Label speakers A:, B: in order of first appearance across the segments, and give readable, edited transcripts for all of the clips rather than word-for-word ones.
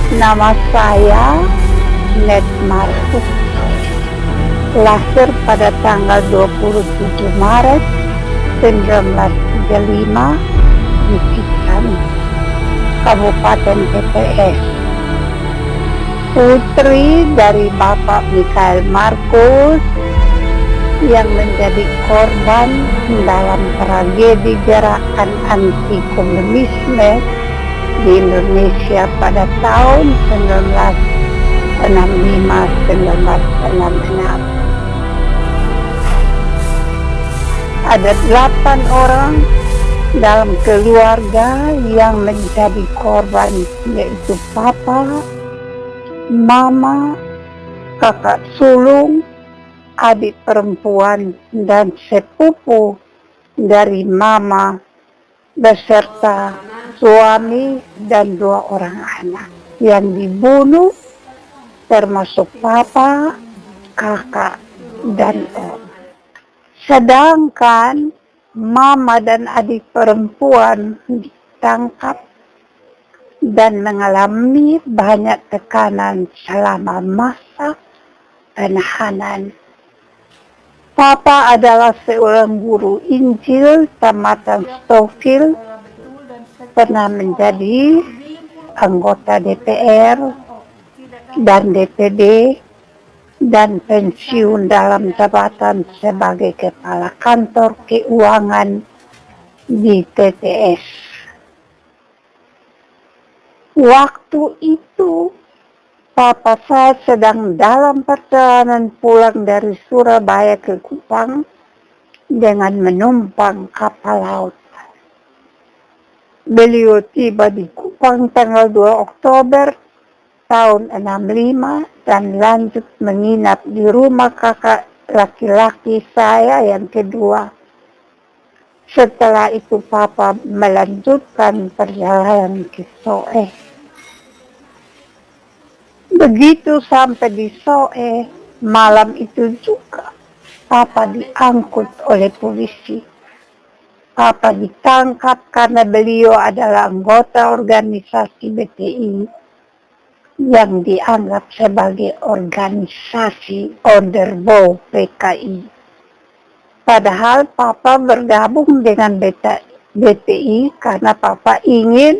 A: Nama saya Net Markus, lahir pada tanggal 27 Maret 1935 di Cikan, Kabupaten TPS. Putri dari Bapak Mikhail Markus yang menjadi korban dalam tragedi gerakan anti komunisme di Indonesia pada tahun 1965-1966. Ada 8 orang dalam keluarga yang menjadi korban, yaitu papa, mama, kakak sulung, adik perempuan, dan sepupu dari mama beserta suami dan 2 orang anak yang dibunuh, termasuk papa, kakak, dan om. Sedangkan mama dan adik perempuan ditangkap dan mengalami banyak tekanan selama masa penahanan. Papa adalah seorang guru Injil tamatan Stouffville, pernah menjadi anggota DPR dan DPD, dan pensiun dalam jabatan sebagai kepala kantor keuangan di TTS. Waktu itu papa saya sedang dalam perjalanan pulang dari Surabaya ke Kupang dengan menumpang kapal laut. Beliau tiba di Kupang tanggal 2 Oktober tahun 65 dan lanjut menginap di rumah kakak laki-laki saya yang kedua. Setelah itu papa melanjutkan perjalanan ke Soe. Begitu sampai di Soe, malam itu juga papa diangkut oleh polisi. Papa ditangkap karena beliau adalah anggota organisasi BTI yang dianggap sebagai organisasi Onderbouw PKI. Padahal papa bergabung dengan BTI karena papa ingin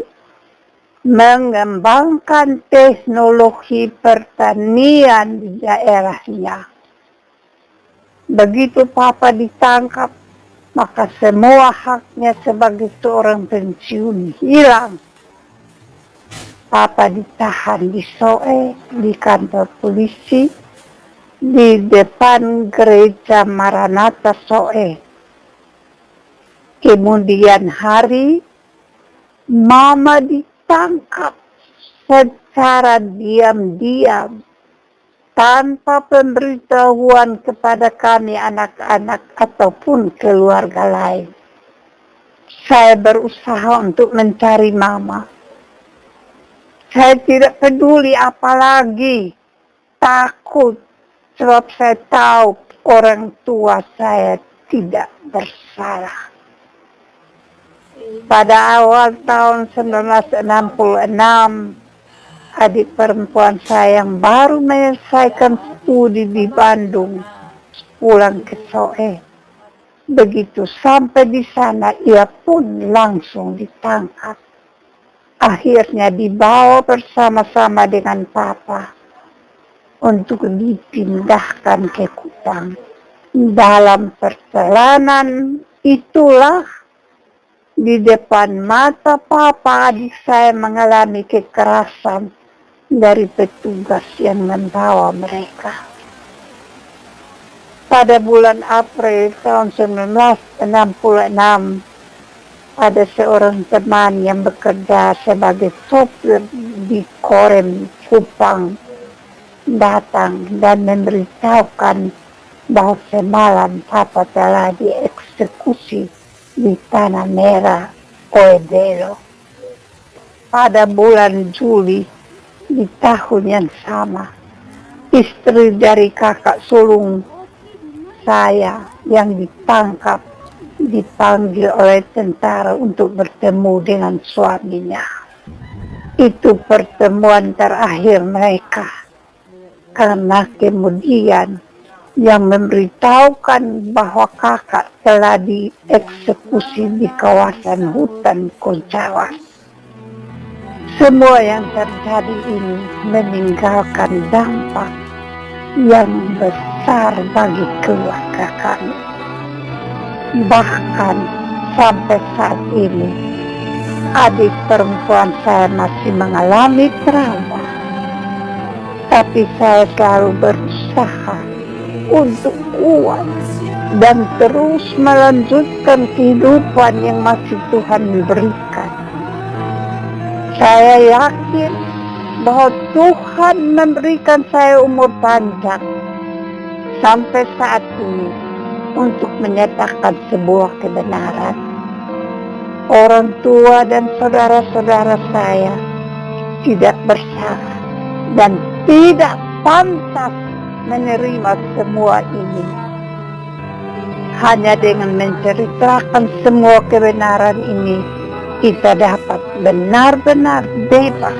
A: mengembangkan teknologi pertanian di daerahnya. Begitu papa ditangkap, maka semua haknya sebagai seorang pensiun hilang. Papa ditahan di Soe, di kantor polisi, di depan gereja Maranatha Soe. Kemudian hari, mama ditangkap secara diam-diam tanpa pemberitahuan kepada kami anak-anak ataupun keluarga lain. Saya berusaha untuk mencari mama. Saya tidak peduli apalagi, takut, sebab saya tahu orang tua saya tidak bersalah. Pada awal tahun 1966, adik perempuan saya yang baru menyelesaikan studi di Bandung pulang ke Soe. Begitu sampai di sana, ia pun langsung ditangkap. Akhirnya dibawa bersama-sama dengan papa untuk dipindahkan ke Kupang. Dalam perjalanan itulah di depan mata papa adik saya mengalami kekerasan dari petugas yang membawa mereka. Pada bulan April tahun 1966, ada seorang teman yang bekerja sebagai sopir di Korem Kupang datang dan memberitahukan bahwa semalam papa telah dieksekusi di Tanah Merah, Oedelo. Pada bulan Juli di tahun yang sama, istri dari kakak sulung saya yang ditangkap dipanggil oleh tentara untuk bertemu dengan suaminya. Itu pertemuan terakhir mereka, karena kemudian yang memberitahukan bahwa kakak telah dieksekusi di kawasan hutan Kojawa. Semua yang terjadi ini meninggalkan dampak yang besar bagi keluarga kami. Bahkan sampai saat ini, adik perempuan saya masih mengalami trauma. Tapi saya selalu berusaha untuk kuat dan terus melanjutkan kehidupan yang masih Tuhan berikan. Saya yakin bahwa Tuhan memberikan saya umur panjang sampai saat ini untuk menyatakan sebuah kebenaran. Orang tua dan saudara-saudara saya tidak bersalah dan tidak pantas menerima semua ini. Hanya dengan menceritakan semua kebenaran ini, kita dapat benar-benar bebas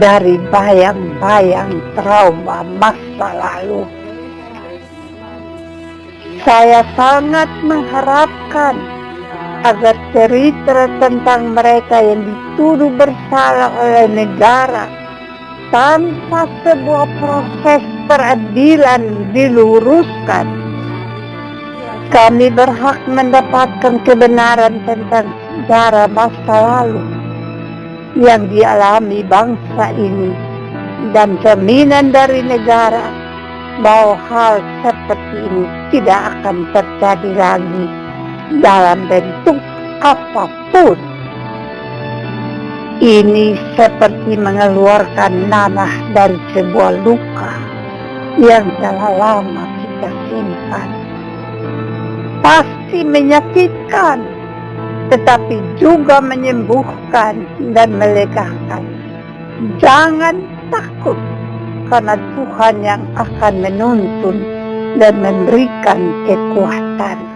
A: dari bayang-bayang trauma masa lalu. Saya sangat mengharapkan agar cerita tentang mereka yang dituduh bersalah oleh negara tanpa sebuah proses peradilan diluruskan. Kami berhak mendapatkan kebenaran tentang sejarah masa lalu yang dialami bangsa ini dan jaminan dari negara bahwa hal seperti ini tidak akan terjadi lagi dalam bentuk apapun. Ini seperti mengeluarkan nanah dari sebuah luka yang telah lama kita simpan. Pasti menyakitkan, tetapi juga menyembuhkan dan melegakan. Jangan takut, karena Tuhan yang akan menuntun dan memberikan kekuatan.